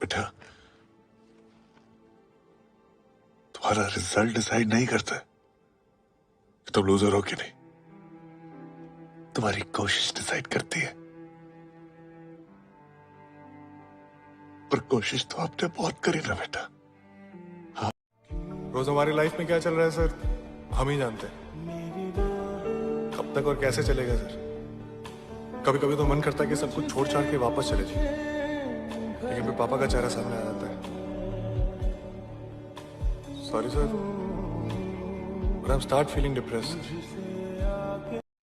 बेटा, तुम्हारा result decide नहीं करता है कि तुम लूजर हो कि नहीं। तुम्हारी कोशिश डिसाइड करती है। पर कोशिश तो आपने बहुत करी ना बेटा। रोज हमारी लाइफ में क्या चल रहा है सर, हम ही जानते हैं। कब तक और कैसे चलेगा सर? कभी कभी तो मन करता है कि सब कुछ छोड़ छाड़ के वापस चले जाए, लेकिन फिर पापा का चेहरा सामने आ जाता है। Sorry sir, but I am start feeling depressed.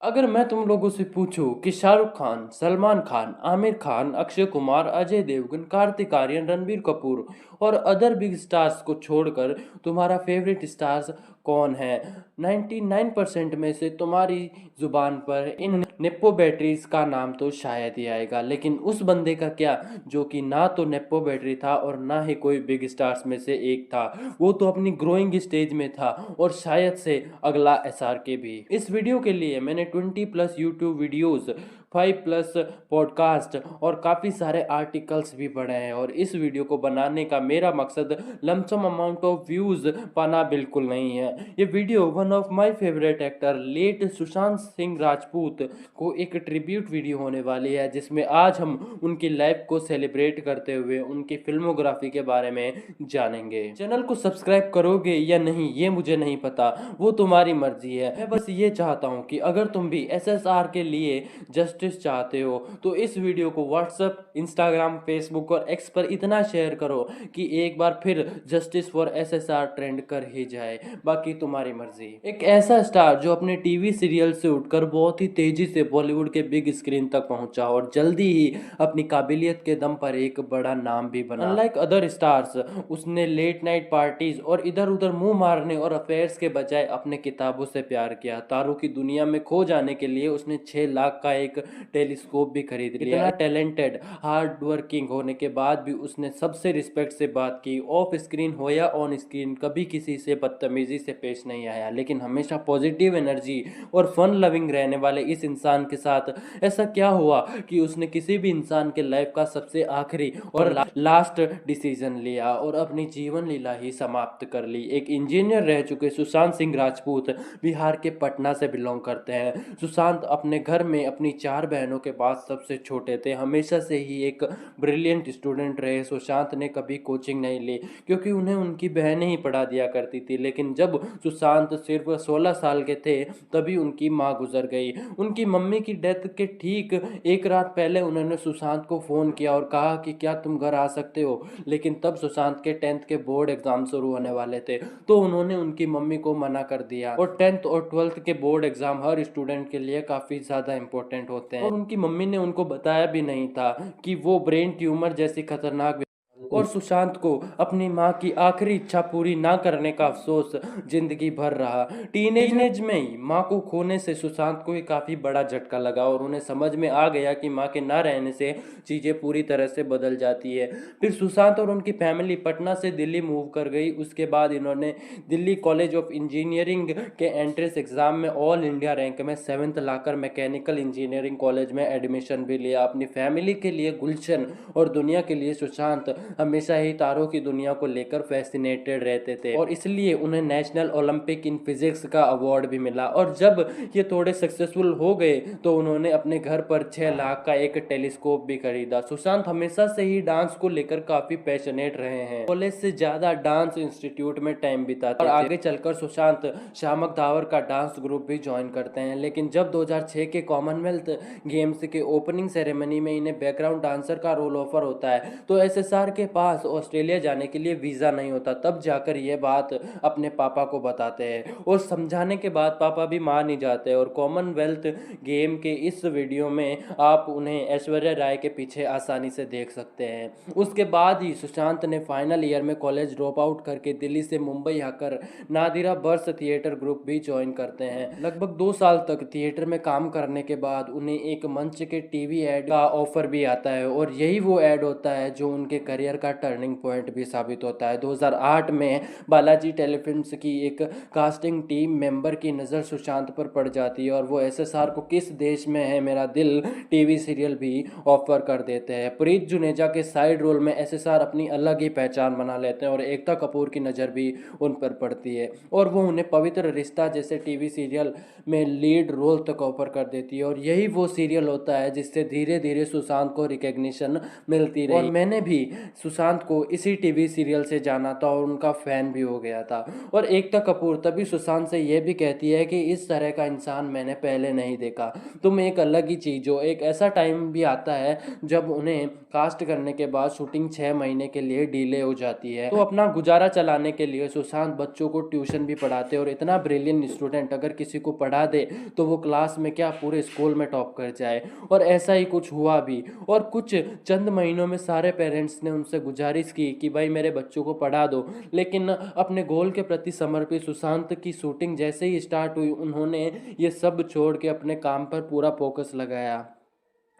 अगर मैं तुम लोगों से पूछूं कि शाहरुख खान, सलमान खान, आमिर खान, अक्षय कुमार, अजय देवगन, कार्तिक आर्यन, रणबीर कपूर और अदर बिग स्टार्स को छोड़कर तुम्हारा फेवरेट स्टार्स कौन है, 99% में से तुम्हारी जुबान पर इन नेपो बैटरीज का नाम तो शायद ही आएगा। लेकिन उस बंदे का क्या जो कि ना तो नेपो बैटरी था और ना ही कोई बिग स्टार्स में से एक था। वो तो अपनी ग्रोइंग स्टेज में था और शायद से अगला SRK भी। इस वीडियो के लिए मैंने 20+ यूट्यूब वीडियोस, 5+ पॉडकास्ट और काफ़ी सारे आर्टिकल्स भी पढ़े हैं। और इस वीडियो को बनाने का मेरा मकसद लमसम अमाउंट ऑफ व्यूज़ पाना बिल्कुल नहीं है। ये video one of my favourite actor late Sushant Singh Rajput को एक ट्रिब्यूट वीडियो होने वाली है, जिसमें आज हम उनकी लाइफ को सेलिब्रेट करते हुए उनकी फिल्मोग्राफी के बारे में जानेंगे। चैनल को सब्सक्राइब करोगे या नहीं ये मुझे नहीं पता, वो तुम्हारी मर्जी है। मैं बस ये चाहता हूँ कि अगर तुम भी SSR के लिए जस्टिस चाहते हो तो इस वीडियो को व्हाट्सएप, इंस्टाग्राम, फेसबुक और X पर इतना शेयर करो कि एक बार फिर जस्टिस फॉर SSR ट्रेंड कर ही जाए। बाकी तुम्हारी मर्जी। एक ऐसा स्टार जो अपने टीवी सीरियल से उठकर बहुत ही तेजी से बॉलीवुड के बिग स्क्रीन तक पहुंचा और जल्दी ही अपनी काबिलियत के दम पर एक बड़ा नाम भी बना। अनलाइक अदर स्टार्स, उसने लेट नाइट पार्टीज और इधर उधर मुंह मारने और अफेयर्स के बजाय अपने किताबों से प्यार किया। तारों की दुनिया में खो जाने के लिए उसने 6 लाख का एक टेलीस्कोप भी खरीद लिया। इतना टैलेंटेड, हार्ड वर्किंग होने के बाद भी उसने सबसे रिस्पेक्ट से बात की। ऑफ स्क्रीन हो या ऑन स्क्रीन कभी किसी से बदतमीजी से पेश नहीं आया, लेकिन हमेशा पॉजिटिव एनर्जी और फन लविंग रहने वाले इस इंसान के साथ ऐसा क्या हुआ कि उसने किसी भी इंसान के लाइफ का सबसे आखिरी और लास्ट डिसीजन लिया और अपनी जीवन लीला ही समाप्त कर ली। एक इंजीनियर रह चुके सुशांत सिंह राजपूत बिहार के पटना से बिलोंग करते हैं। सुशांत अपने घर में अपनी 4 बहनों के बाद सबसे छोटे थे। हमेशा से ही एक ब्रिलियंट स्टूडेंट रहे। सुशांत ने कभी कोचिंग नहीं ली क्योंकि उन्हें उनकी बहनें ही पढ़ा दिया करती थी। लेकिन जब सुशांत सिर्फ 16 साल के थे तभी उनकी माँ गुजर गई। उनकी मम्मी की डेथ के ठीक एक रात पहले उन्होंने सुशांत को फ़ोन किया और कहा कि क्या तुम घर आ सकते हो। लेकिन तब सुशांत के 10th के बोर्ड एग्जाम शुरू होने वाले थे तो उन्होंने उनकी मम्मी को मना कर दिया। और 10th और 12th के बोर्ड एग्जाम हर स्टूडेंट के लिए काफ़ी ज़्यादा इंपॉर्टेंट होते हैं और उनकी मम्मी ने उनको बताया भी नहीं था कि वो ब्रेन ट्यूमर जैसी खतरनाक और सुशांत को अपनी माँ की आखिरी इच्छा पूरी ना करने का अफसोस जिंदगी भर रहा। टीनेज में ही माँ को खोने से सुशांत को काफ़ी बड़ा झटका लगा और उन्हें समझ में आ गया कि माँ के ना रहने से चीज़ें पूरी तरह से बदल जाती है। फिर सुशांत और उनकी फैमिली पटना से दिल्ली मूव कर गई। उसके बाद इन्होंने दिल्ली कॉलेज ऑफ इंजीनियरिंग के एंट्रेंस एग्जाम में ऑल इंडिया रैंक में 7th लाकर मैकेनिकल इंजीनियरिंग कॉलेज में एडमिशन भी लिया। अपनी फैमिली के लिए गुलशन और दुनिया के लिए सुशांत हमेशा ही तारों की दुनिया को लेकर फैसिनेटेड रहते थे और इसलिए उन्हें नेशनल ओलंपिक इन फिजिक्स का अवार्ड भी मिला। और जब ये थोड़े सक्सेसफुल हो गए तो उन्होंने अपने घर पर 6 लाख का एक टेलीस्कोप भी खरीदा। सुशांत हमेशा से ही डांस को लेकर काफी पैशनेट रहे हैं। कॉलेज से ज्यादा डांस इंस्टीट्यूट में टाइम बिताते और आगे चलकर सुशांत शामक दावर का डांस ग्रुप भी ज्वाइन करते हैं। लेकिन जब 2006 के कॉमनवेल्थ गेम्स के ओपनिंग सेरेमनी में इन्हें बैकग्राउंड डांसर का रोल ऑफर होता है तो SSR के पास ऑस्ट्रेलिया जाने के लिए वीज़ा नहीं होता। तब जाकर ये बात अपने पापा को बताते हैं और समझाने के बाद पापा भी मान नहीं जाते और कॉमनवेल्थ गेम के इस वीडियो में आप उन्हें ऐश्वर्या राय के पीछे आसानी से देख सकते हैं। उसके बाद ही सुशांत ने फाइनल ईयर में कॉलेज ड्रॉप आउट करके दिल्ली से मुंबई आकर नादिरा बर्स थिएटर ग्रुप भी ज्वाइन करते हैं। लगभग 2 साल तक थिएटर में काम करने के बाद उन्हें एक मंच के टीवी एड का ऑफर भी आता है और यही वो एड होता है जो उनके करियर का टर्निंग पॉइंट भी साबित होता है। 2008 में बालाजी टेलीफिल्म्स की एक कास्टिंग टीम मेंबर की नज़र सुशांत पर पड़ जाती है और वो एसएसआर को किस देश में है मेरा दिल टीवी सीरियल भी ऑफर कर देते हैं। प्रीत जुनेजा के साइड रोल में एसएसआर अपनी अलग ही पहचान बना लेते हैं और एकता कपूर की नज़र भी उन पर पड़ती है और वो उन्हें पवित्र रिश्ता जैसे टीवी सीरियल में लीड रोल तक ऑफर कर देती है और यही वो सीरियल होता है जिससे धीरे धीरे सुशांत को रिकग्निशन मिलती रही। और मैंने भी सुशांत को इसी टीवी सीरियल से जाना था और उनका फैन भी हो गया था। और एकता कपूर तभी सुशांत से यह भी कहती है कि इस तरह का इंसान मैंने पहले नहीं देखा, तुम एक अलग ही चीज़ हो। एक ऐसा टाइम भी आता है जब उन्हें कास्ट करने के बाद शूटिंग 6 महीने के लिए डिले हो जाती है, तो अपना गुजारा चलाने के लिए सुशांत बच्चों को ट्यूशन भी पढ़ाते और इतना ब्रिलियंट स्टूडेंट अगर किसी को पढ़ा दे तो वो क्लास में क्या पूरे स्कूल में टॉप कर जाए। और ऐसा ही कुछ हुआ भी और कुछ चंद महीनों में सारे पेरेंट्स ने उनसे गुजारिश की कि भाई मेरे बच्चों को पढ़ा दो, लेकिन अपने गोल के प्रति समर्पित सुशांत की शूटिंग जैसे ही स्टार्ट हुई उन्होंने ये सब छोड़ के अपने काम पर पूरा फोकस लगाया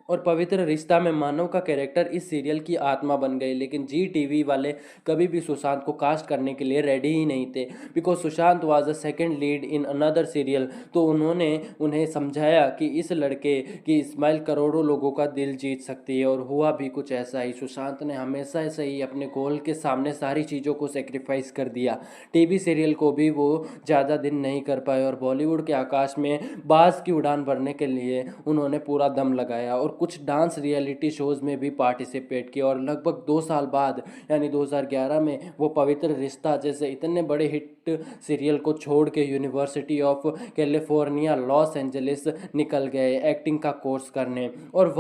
और पवित्र रिश्ता में मानव का कैरेक्टर इस सीरियल की आत्मा बन गई। लेकिन जी टीवी वाले कभी भी सुशांत को कास्ट करने के लिए रेडी ही नहीं थे, because Sushant was a second lead in another serial. तो उन्होंने उन्हें समझाया कि इस लड़के की स्माइल करोड़ों लोगों का दिल जीत सकती है और हुआ भी कुछ ऐसा ही। सुशांत ने हमेशा से ही अपने गोल के सामने सारी चीज़ों को सेक्रीफाइस कर दिया। टीवी सीरियल को भी वो ज़्यादा दिन नहीं कर पाए और बॉलीवुड के आकाश में बाज की उड़ान भरने के लिए उन्होंने पूरा दम लगाया और कुछ डांस रियलिटी शोज में भी पार्टिसिपेट किया। और लगभग 2 साल बाद यानी 2011 में वो पवित्र रिश्ता जैसे इतने बड़े हिट सीरियल को छोड़ के university of California Los Angeles निकल गए एक्टिंग का कोर्स करने और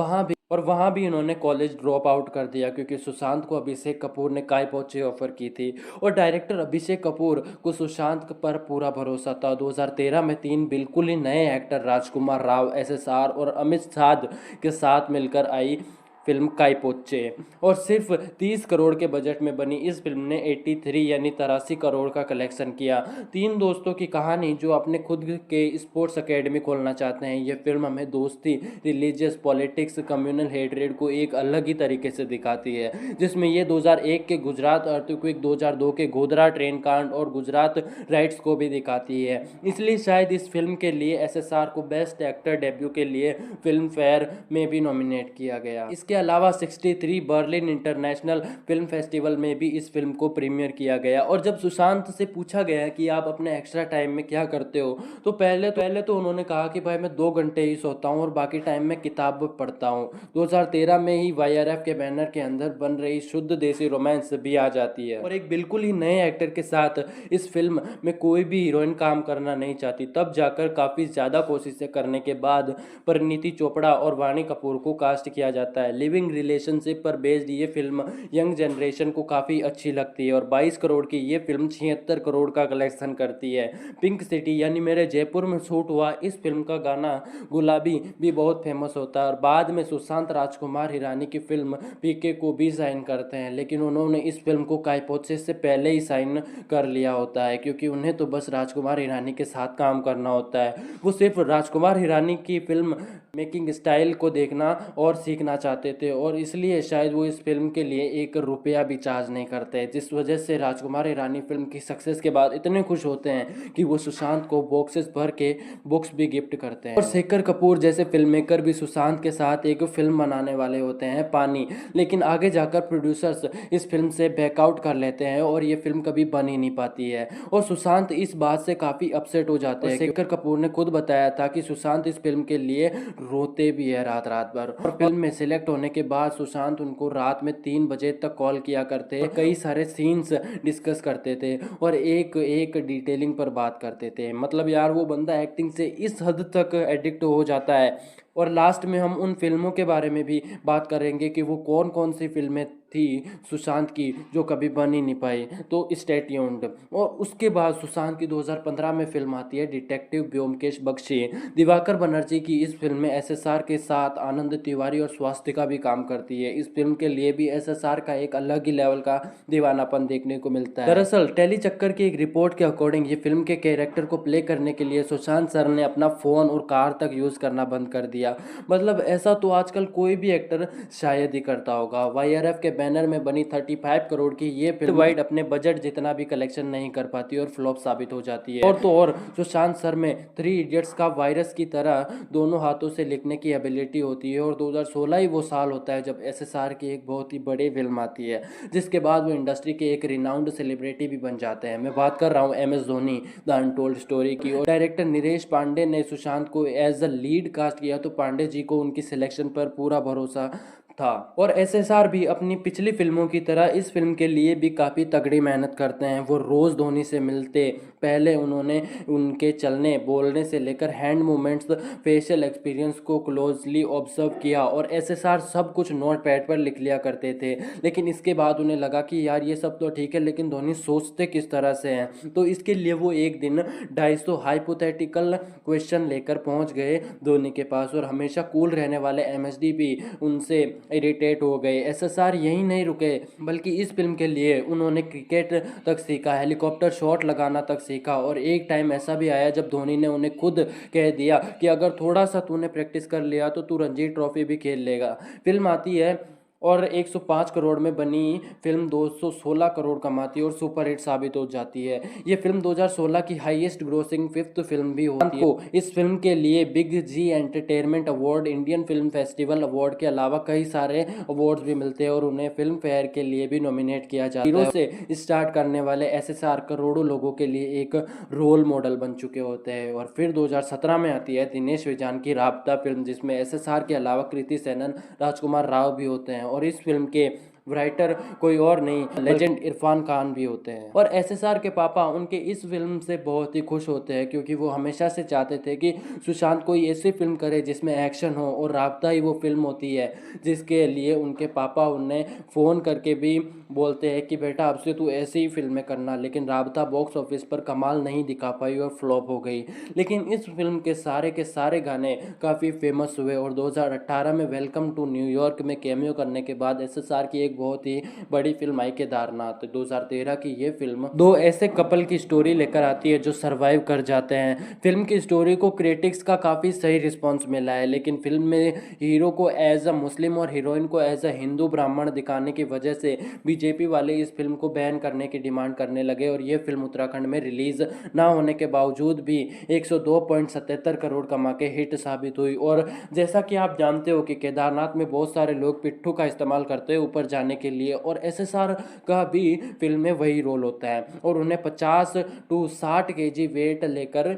वहाँ भी उन्होंने कॉलेज ड्रॉप आउट कर दिया क्योंकि सुशांत को अभिषेक कपूर ने काय पोचे ऑफर की थी और डायरेक्टर अभिषेक कपूर को सुशांत पर पूरा भरोसा था। 2013 में 3 बिल्कुल ही नए एक्टर राजकुमार राव, एसएसआर और अमित साध के साथ मिलकर आई फिल्म काय पोचे और सिर्फ 30 करोड़ के बजट में बनी इस फिल्म ने 83 यानी 83 करोड़ का कलेक्शन किया। 3 दोस्तों की कहानी जो अपने खुद के स्पोर्ट्स एकेडमी खोलना चाहते हैं। ये फिल्म हमें दोस्ती, रिलीजियस, पॉलिटिक्स, कम्युनल हेट्रेड को एक अलग ही तरीके से दिखाती है, जिसमें ये 2001 के गुजरात अर्थक्वेक, 2002 के गोधरा ट्रेन कांड और गुजरात राइट्स को भी दिखाती है। इसलिए शायद इस फिल्म के लिए एसएसआर को बेस्ट एक्टर डेब्यू के लिए फिल्म फेयर में भी नॉमिनेट किया गया। इसके अलावा 63 बर्लिन इंटरनेशनल फिल्म फेस्टिवल में भी इस फिल्म को प्रीमियर किया गया। और जब सुशांत से पूछा गया कि आप अपने एक्स्ट्रा टाइम में क्या करते हो तो पहले तो उन्होंने कहा कि भाई मैं 2 घंटे ही सोता हूँ और बाकी टाइम में किताब पढ़ता हूँ। 2013 में ही YRF के बैनर के अंदर बन रही शुद्ध देसी रोमांस भी आ जाती है और एक बिल्कुल ही नए एक्टर के साथ इस फिल्म में कोई भी हीरोइन काम करना नहीं चाहती। तब जाकर काफ़ी ज़्यादा कोशिशें करने के बाद परिणीति चोपड़ा और वाणी कपूर को कास्ट किया जाता है। लिविंग रिलेशनशिप पर बेस्ड ये फिल्म यंग जनरेशन को काफ़ी अच्छी लगती है और 22 करोड़ की ये फिल्म 76 करोड़ का कलेक्शन करती है। पिंक सिटी यानी मेरे जयपुर में शूट हुआ इस फिल्म का गाना गुलाबी भी बहुत फेमस होता है और बाद में सुशांत राजकुमार हिरानी की फिल्म पीके को भी साइन करते हैं, लेकिन उन्होंने इस फिल्म को काय पोचे से पहले ही साइन कर लिया होता है क्योंकि उन्हें तो बस राजकुमार हिरानी के साथ काम करना होता है। वो सिर्फ राजकुमार हिरानी की फिल्म मेकिंग स्टाइल को देखना और सीखना चाहते थे और इसलिए शायद वो इस फिल्म के लिए 1 रुपया भी चार्ज नहीं करते, जिस वजह से राजकुमार हिरानी फिल्म की सक्सेस के बाद इतने खुश होते हैं कि वो सुशांत को बॉक्सेस भर के बुक्स भी गिफ्ट करते हैं। और शेखर कपूर जैसे फिल्म मेकर भी सुशांत के साथ एक फिल्म बनाने वाले होते हैं पानी, लेकिन आगे जाकर प्रोड्यूसर्स इस फिल्म से बैकआउट कर लेते हैं और ये फिल्म कभी बन ही नहीं पाती है और सुशांत इस बात से काफ़ी अपसेट हो जाते हैं। शेखर कपूर ने खुद बताया था कि सुशांत इस फिल्म के लिए रोते भी है रात भर और फिल्म में सिलेक्ट होने के बाद सुशांत उनको रात में 3 बजे तक कॉल किया करते, कई सारे सीन्स डिस्कस करते थे और एक डिटेलिंग पर बात करते थे। मतलब यार वो बंदा एक्टिंग से इस हद तक एडिक्ट हो जाता है। और लास्ट में हम उन फिल्मों के बारे में भी बात करेंगे कि वो कौन कौन सी फिल्में थी सुशांत की जो कभी बन ही नहीं पाई, तो स्टे ट्यून्ड। और उसके बाद सुशांत की 2015 में फिल्म आती है डिटेक्टिव ब्योमकेश बख्शी। दिवाकर बनर्जी की इस फिल्म में एसएसआर के साथ आनंद तिवारी और स्वास्तिका भी काम करती है। इस फिल्म के लिए भी एसएसआर का एक अलग ही लेवल का दीवानापन देखने को मिलता है। दरअसल टेली चक्कर की एक रिपोर्ट के अकॉर्डिंग ये फिल्म के कैरेक्टर को प्ले करने के लिए सुशांत सर ने अपना फ़ोन और कार तक यूज़ करना बंद कर दिया दिया। मतलब ऐसा तो आजकल कोई भी एक्टर शायद ही करता होगा। YRF के बैनर में बनी 35 करोड़ की ये फिल्म वाइड अपने बजट जितना भी कलेक्शन नहीं कर पाती और फ्लॉप साबित हो जाती है। और तो और सुशांत सर में 3 इडियट्स का वायरस की तरह दोनों हाथों से लिखने की एबिलिटी होती है और 2016 ही वो साल होता है जब SSR की एक बहुत ही बड़ी फिल्म आती है, जिसके बाद वो इंडस्ट्री के एक रिनाउंड सेलिब्रिटी भी बन जाते हैं। मैं बात कर रहा हूँ MS Dhoni the untold story की। और डायरेक्टर नीरेश पांडे ने सुशांत को एज अ लीड कास्ट किया, तो पांडे जी को उनकी सिलेक्शन पर पूरा भरोसा था। और SSR भी अपनी पिछली फिल्मों की तरह इस फिल्म के लिए भी काफ़ी तगड़ी मेहनत करते हैं। वो रोज़ धोनी से मिलते, पहले उन्होंने उनके चलने बोलने से लेकर हैंड मूवमेंट्स, फेशियल एक्सपीरियंस को क्लोजली ऑब्जर्व किया और SSR सब कुछ नोट पैड पर लिख लिया करते थे। लेकिन इसके बाद उन्हें लगा कि यार ये सब तो ठीक है, लेकिन धोनी सोचते किस तरह से हैं। तो इसके लिए वो एक दिन 250 हाइपोथेटिकल क्वेश्चन लेकर पहुंच गए धोनी के पास और हमेशा कूल रहने वाले MSD भी उनसे इरिटेट हो गए। SSR यहीं नहीं रुके, बल्कि इस फिल्म के लिए उन्होंने क्रिकेट तक सीखा, हेलीकॉप्टर शॉट लगाना तक सीखा। और एक टाइम ऐसा भी आया जब धोनी ने उन्हें खुद कह दिया कि अगर थोड़ा सा तूने प्रैक्टिस कर लिया तो तू रणजी ट्रॉफी भी खेल लेगा। फिल्म आती है और 105 करोड़ में बनी फिल्म 216 करोड़ कमाती है और सुपरहिट साबित हो जाती है। ये फिल्म 2016 की हाईएस्ट ग्रोसिंग 5th फिल्म भी होती है। इस फिल्म के लिए big Zee entertainment award, Indian film festival award के अलावा कई सारे अवार्ड्स भी मिलते हैं और उन्हें फिल्म फेयर के लिए भी नॉमिनेट किया जाता है। हीरो से स्टार्ट करने वाले SSR करोड़ों लोगों के लिए एक रोल मॉडल बन चुके होते हैं। और फिर 2017 में आती है दिनेश विजान की राबता फिल्म, जिसमें SSR के अलावा कृति सेनन, राजकुमार राव भी होते हैं। और इस फिल्म के राइटर कोई और नहीं, लेजेंड इरफान खान भी होते हैं। और SSR के पापा उनके इस फिल्म से बहुत ही खुश होते हैं, क्योंकि वो हमेशा से चाहते थे कि सुशांत कोई ऐसी फिल्म करे जिसमें एक्शन हो, और राबता ही वो फिल्म होती है जिसके लिए उनके पापा उन्हें फ़ोन करके भी बोलते हैं कि बेटा अब से तू ऐसी ही फिल्में करना। लेकिन राबता बॉक्स ऑफिस पर कमाल नहीं दिखा पाई और फ्लॉप हो गई। लेकिन इस फिल्म के सारे गाने काफ़ी फेमस हुए और 2018 में वेलकम टू न्यूयॉर्क में कैमियो करने के बाद SSR की एक बहुत ही बड़ी फिल्म आई केदारनाथ। 2013 की ये फिल्म दो ऐसे कपल की स्टोरी लेकर आती है जो सरवाइव कर जाते हैं। फिल्म की स्टोरी को क्रिटिक्स का काफ़ी सही रिस्पॉन्स मिला है, लेकिन फिल्म में हीरो को एज अ मुस्लिम और हीरोइन को एज अ हिंदू ब्राह्मण दिखाने की वजह से BJP वाले इस फिल्म को बैन करने की डिमांड करने लगे और ये फिल्म उत्तराखंड में रिलीज ना होने के बावजूद भी 102.77 करोड़ कमा के हिट साबित हुई। और जैसा कि आप जानते हो कि केदारनाथ में बहुत सारे लोग पिट्ठू का इस्तेमाल करते हैं ऊपर जाने के लिए, और SSR का भी फिल्म में वही रोल होता है और उन्हें 50 to 60 kg वेट लेकर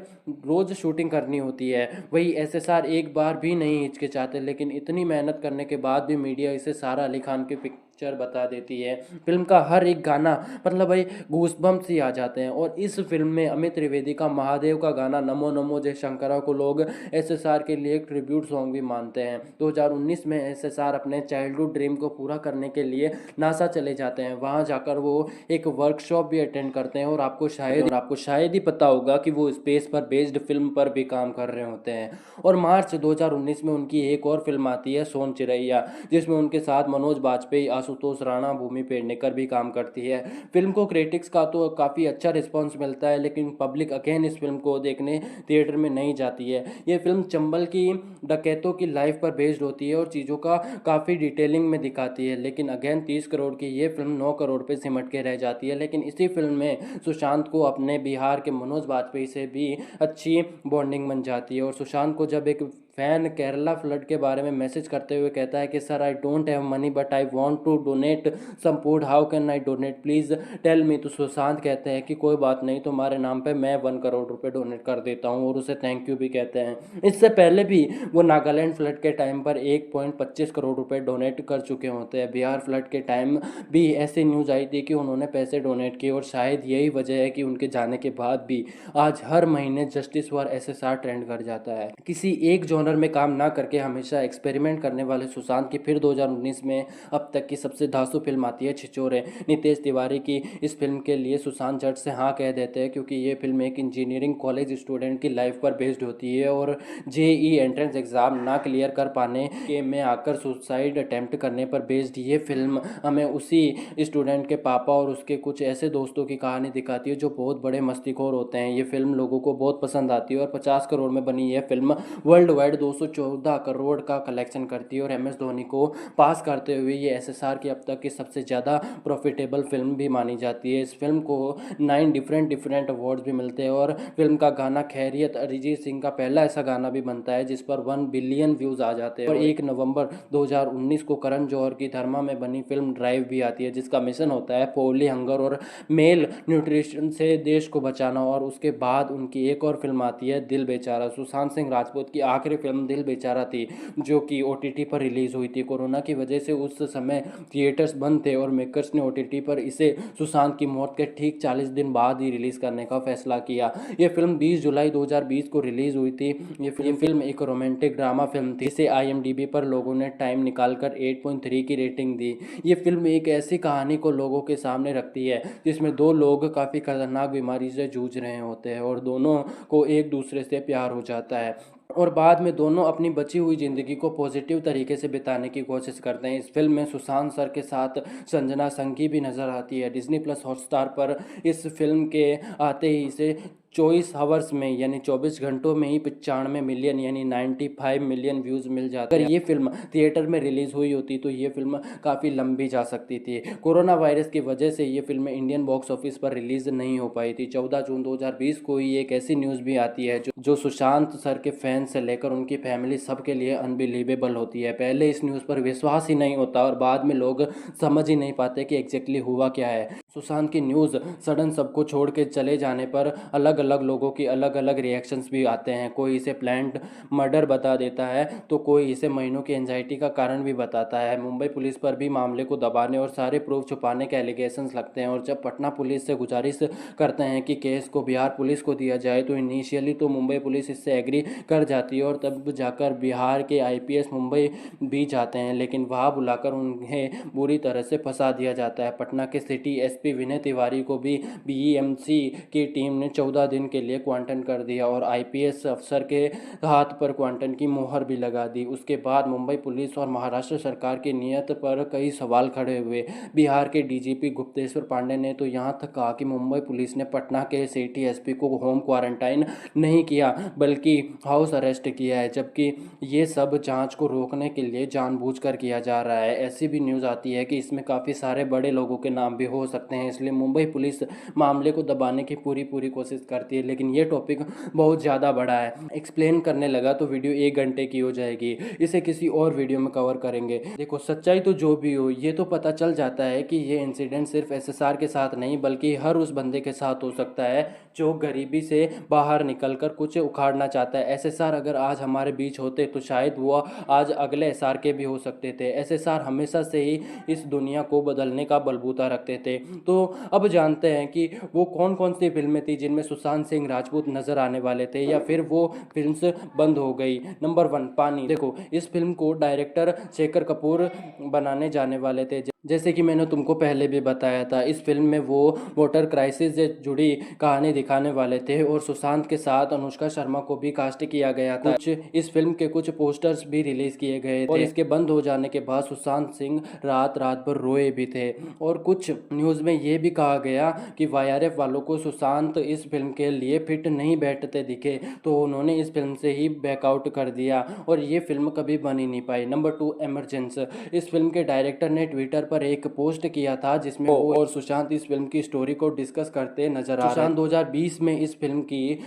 रोज शूटिंग करनी होती है। वही SSR एक बार भी नहीं हिचकिचाते, लेकिन इतनी मेहनत करने के बाद भी मीडिया इसे सारा अली खान की पिक्चर बता देती है। फिल्म का हर एक गाना मतलब भाई गूसबम्प्स ही आ जाते हैं। और इस फिल्म में अमित त्रिवेदी का महादेव का गाना नमो नमो जय शंकरा को लोग SSR के लिए एक ट्रिब्यूट सॉन्ग भी मानते हैं। 2019 में SSR अपने चाइल्डहुड ड्रीम को पूरा करने के लिए नासा चले जाते हैं। वहां जाकर वो एक वर्कशॉप भी अटेंड करते हैं और आपको शायद ही पता होगा कि वो स्पेस पर बेस्ड फिल्म पर भी काम कर रहे होते हैं। और मार्च 2019 में उनकी एक और फिल्म आती है सोन चिरैया, जिसमें उनके साथ मनोज बाजपेयी, आशुतोष राणा, भूमि पेडनेकर भी काम करती है। फिल्म को क्रिटिक्स का तो काफ़ी अच्छा रिस्पॉन्स मिलता है, लेकिन पब्लिक अगेन इस फिल्म को देखने थिएटर में नहीं जाती है। ये फिल्म चंबल की डकैतों की लाइफ पर बेस्ड होती है और चीज़ों का काफ़ी डिटेलिंग में दिखाती है। लेकिन अगेन 30 करोड़ की ये फिल्म 9 करोड़ पे सिमट के रह जाती है। लेकिन इसी फिल्म में सुशांत को अपने बिहार के मनोज बाजपेयी से भी अच्छी बॉन्डिंग बन जाती है। और सुशांत को जब एक फैन केरला फ्लड के बारे में मैसेज करते हुए कहता है कि sir I don't have money but I want to donate some food, how can I donate, please tell me, तो सुशांत कहते हैं कि कोई बात नहीं, तुम्हारे नाम पे मैं 1 करोड़ रुपए डोनेट कर देता हूं, और उसे थैंक यू भी कहते हैं। इससे पहले भी वो नागालैंड फ्लड के टाइम पर 1.25 करोड़ रुपए डोनेट कर चुके होते हैं। बिहार फ्लड के टाइम भी ऐसी न्यूज़ आई थी कि उन्होंने पैसे डोनेट किए, और शायद यही वजह है कि उनके जाने के बाद भी आज हर महीने जस्टिस फॉर SSR ट्रेंड कर जाता है। किसी एक जॉनर में काम ना करके हमेशा एक्सपेरिमेंट करने वाले सुशांत की फिर 2019 में अब तक की सबसे धांसू फिल्म आती है छिछोरे। नितेश तिवारी की इस फिल्म के लिए सुशांत झट से हाँ कह देते हैं, क्योंकि ये फिल्म एक इंजीनियरिंग कॉलेज स्टूडेंट की लाइफ पर बेस्ड होती है और JEE एंट्रेंस एग्जाम ना क्लियर कर पाने के में आकर सुसाइड अटेम्प्ट करने पर बेस्ड ये फिल्म हमें उसी स्टूडेंट के पापा और उसके कुछ ऐसे दोस्तों की कहानी दिखाती है जो बहुत बड़े मस्तीखोर होते हैं। ये फिल्म लोगों को बहुत पसंद आती है और 50 करोड़ में बनी यह film world wide wide 214 crore का कलेक्शन करती है और एम एस धोनी को पास करते हुए ये एसएसआर की अब तक की सबसे ज़्यादा प्रॉफिटेबल फिल्म भी मानी जाती है। इस फिल्म को 9 डिफरेंट अवार्ड्स भी मिलते हैं और फिल्म का गाना खैरियत अरिजीत सिंह का पहला ऐसा गाना भी बनता है जिस पर 1 बिलियन व्यूज़ आ जाते हैं। और 1 नवंबर 2019 को करण जौहर की धर्मा में बनी फिल्म ड्राइव भी आती है जिसका मिशन होता है पोली हंगर और मेल न्यूट्रिशन से देश को बचाना। और उसके बाद उनकी एक और फिल्म आती है दिल बेचारा। सुशांत सिंह राजपूत की आखिरी फिल्म दिल बेचारा थी जो कि ओटीटी पर रिलीज हुई थी। कोरोना की वजह से उस समय थिएटर्स बंद थे और मेकर्स ने ओटीटी पर इसे सुशांत की मौत के ठीक 40 दिन बाद ही रिलीज करने का फैसला किया। ये फिल्म 20 जुलाई 2020 को रिलीज हुई थी। ये फिल्म एक रोमांटिक ड्रामा फिल्म थी। इसे IMDb पर लोगों ने टाइम निकालकर 8.3 की रेटिंग दी। ये फिल्म एक ऐसी कहानी को लोगों के सामने रखती है जिसमें दो लोग काफ़ी खतरनाक बीमारी से जूझ रहे होते हैं और दोनों को एक दूसरे से प्यार हो जाता है और बाद में दोनों अपनी बची हुई ज़िंदगी को पॉजिटिव तरीके से बिताने की कोशिश करते हैं। इस फिल्म में सुशांत सर के साथ संजना संघी भी नज़र आती है। डिज्नी प्लस हॉटस्टार पर इस फिल्म के आते ही इसे 24 आवर्स में यानी 24 घंटों में ही 95 मिलियन यानी 95 मिलियन व्यूज़ मिल जाते हैं। अगर ये फिल्म थिएटर में रिलीज़ हुई होती तो ये फिल्म काफ़ी लंबी जा सकती थी। कोरोना वायरस की वजह से ये फिल्म इंडियन बॉक्स ऑफिस पर रिलीज़ नहीं हो पाई थी। 14 जून 2020 को ही एक ऐसी न्यूज़ भी आती है जो सुशांत सर के फैंस से लेकर उनकी फैमिली सबके लिए अनबिलीवेबल होती है। पहले इस न्यूज़ पर विश्वास ही नहीं होता और बाद में लोग समझ ही नहीं पाते कि एग्जैक्टली हुआ क्या है। सुशांत की न्यूज़ सडन सबको छोड़ के चले जाने पर अलग अलग लोगों की अलग अलग रिएक्शंस भी आते हैं। कोई इसे प्लान्ड मर्डर बता देता है तो कोई इसे महीनों की एंजाइटी का कारण भी बताता है। मुंबई पुलिस पर भी मामले को दबाने और सारे प्रूफ छुपाने के एलिगेशंस लगते हैं और जब पटना पुलिस से गुजारिश करते हैं कि केस को बिहार पुलिस को दिया जाए तो इनिशियली तो मुंबई पुलिस इससे एग्री कर जाती है और तब जाकर बिहार के IPS मुंबई भी जाते हैं लेकिन वहाँ बुलाकर उन्हें बुरी तरह से फंसा दिया जाता है। पटना के सिटी SP विनय तिवारी को भी BEMC की टीम ने 14 दिन के लिए क्वारंटाइन कर दिया और IPS अफसर के हाथ पर क्वारंटाइन की मोहर भी लगा दी। उसके बाद मुंबई पुलिस और महाराष्ट्र सरकार की नीयत पर कई सवाल खड़े हुए। बिहार के DGP गुप्तेश्वर पांडे ने तो यहाँ तक कहा कि मुंबई पुलिस ने पटना के सिटी SP को होम क्वारंटाइन नहीं किया बल्कि हाउस अरेस्ट किया है, जबकि ये सब जांच को रोकने के लिए जानबूझकर किया जा रहा है। ऐसी भी न्यूज़ आती है कि इसमें काफ़ी सारे बड़े लोगों के नाम भी हो सकते हैं, इसलिए मुंबई पुलिस मामले को दबाने की पूरी कोशिश करती है। लेकिन ये टॉपिक बहुत ज़्यादा बड़ा है, एक्सप्लेन करने लगा तो वीडियो 1 घंटे की हो जाएगी। इसे किसी और वीडियो में कवर करेंगे। देखो सच्चाई तो जो भी हो, ये तो पता चल जाता है कि ये इंसिडेंट सिर्फ SSR के साथ नहीं बल्कि हर उस बंदे के साथ हो सकता है जो गरीबी से बाहर निकलकर कुछ उखाड़ना चाहता है। SSR अगर आज हमारे बीच होते तो शायद वो आज अगले SR के भी हो सकते थे। SSR हमेशा से ही इस दुनिया को बदलने का बलबूता रखते थे। तो अब जानते हैं कि वो कौन कौन सी फिल्में थी जिनमें सुशांत सिंह राजपूत नजर आने वाले थे या फिर वो फिल्म्स बंद हो गई। नंबर 1 पानी। देखो इस फिल्म को डायरेक्टर शेखर कपूर बनाने जाने वाले थे। जैसे कि मैंने तुमको पहले भी बताया था, इस फिल्म में वो वाटर क्राइसिस से जुड़ी कहानी दिखाने वाले थे और सुशांत के साथ अनुष्का शर्मा को भी कास्ट किया गया था। इस फिल्म के कुछ पोस्टर्स भी रिलीज किए गए थे और इसके बंद हो जाने के बाद सुशांत सिंह रात भर रोए भी थे। और कुछ न्यूज़ में ये भी कहा गया कि YRF वालों को सुशांत इस फिल्म के लिए फिट नहीं बैठते दिखे तो उन्होंने इस फिल्म से ही बैकआउट कर दिया और ये फिल्म कभी बन ही नहीं पाई। Number 2 emergency. इस फिल्म के डायरेक्टर ने ट्विटर पर एक पोस्ट किया था जिसमें वो और सुशांत इस फिल्म की स्टोरी को डिस्कस करते नजर आ रहे हैं। सुशांत 2020 में इस फिल्म की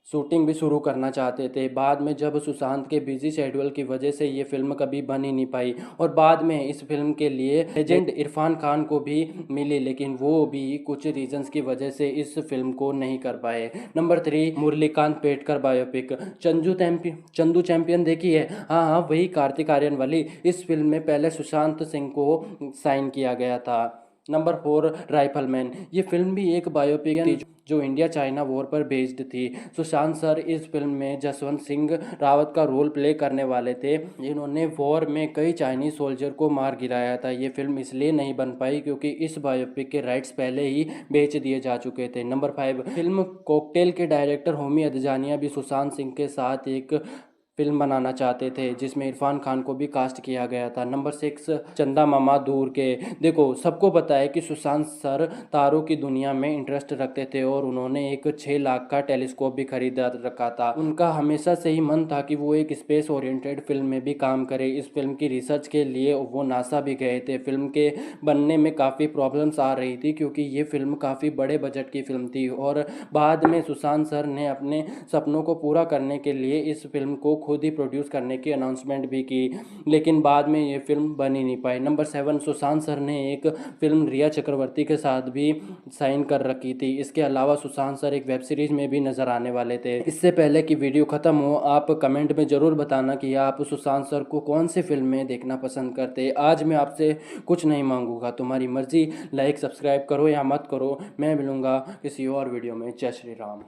शूटिंग भी शुरू करना चाहते थे। बाद में जब सुशांत के बिजी शेड्यूल की वजह से ये फिल्म कभी बन ही नहीं पाई और बाद में इस फिल्म के लिए लेजेंड इरफान खान को भी मिली लेकिन वो भी कुछ रीजंस की वजह से इस फिल्म को नहीं कर पाए। Number 3 Murlikant Petkar biopic. Chandu champion देखी है? हाँ, वही कार्तिक आर्यन वाली। इस फिल्म में पहले सुशांत सिंह को साइन किया गया था। Number 4 rifleman. ये फिल्म भी एक बायोपिक थी जो इंडिया चाइना वॉर पर बेस्ड थी। सुशांत सर इस फिल्म में जसवंत सिंह रावत का रोल प्ले करने वाले थे जिन्होंने वॉर में कई चाइनीज सोल्जर को मार गिराया था। ये फिल्म इसलिए नहीं बन पाई क्योंकि इस बायोपिक के राइट्स पहले ही बेच दिए जा चुके थे। नंबर 5 फिल्म कॉकटेल के डायरेक्टर होमी अदजानिया भी सुशांत सिंह के साथ एक फिल्म बनाना चाहते थे जिसमें इरफान खान को भी कास्ट किया गया था। नंबर 6 चंदा मामा दूर के। देखो सबको पता है कि सुशांत सर तारों की दुनिया में इंटरेस्ट रखते थे और उन्होंने एक 6 लाख का टेलीस्कोप भी खरीदा रखा था। उनका हमेशा से ही मन था कि वो एक स्पेस ओरिएंटेड फिल्म में भी काम करे। इस फिल्म की रिसर्च के लिए वो नासा भी गए थे। फिल्म के बनने में काफ़ी प्रॉब्लम्स आ रही थी क्योंकि ये फिल्म काफ़ी बड़े बजट की फिल्म थी और बाद में सुशांत सर ने अपने सपनों को पूरा करने के लिए इस फिल्म को खुद ही प्रोड्यूस करने की अनाउंसमेंट भी की, लेकिन बाद में ये फिल्म बन ही नहीं पाई। नंबर 7 सुशांत सर ने एक फिल्म रिया चक्रवर्ती के साथ भी साइन कर रखी थी। इसके अलावा सुशांत सर एक वेब सीरीज में भी नजर आने वाले थे। इससे पहले कि वीडियो खत्म हो, आप कमेंट में जरूर बताना कि आप सुशांत सर को कौन सी फिल्म में देखना पसंद करते। आज मैं आपसे कुछ नहीं मांगूंगा, तुम्हारी मर्जी, लाइक सब्सक्राइब करो या मत करो। मैं मिलूंगा किसी और वीडियो में। जय श्री राम।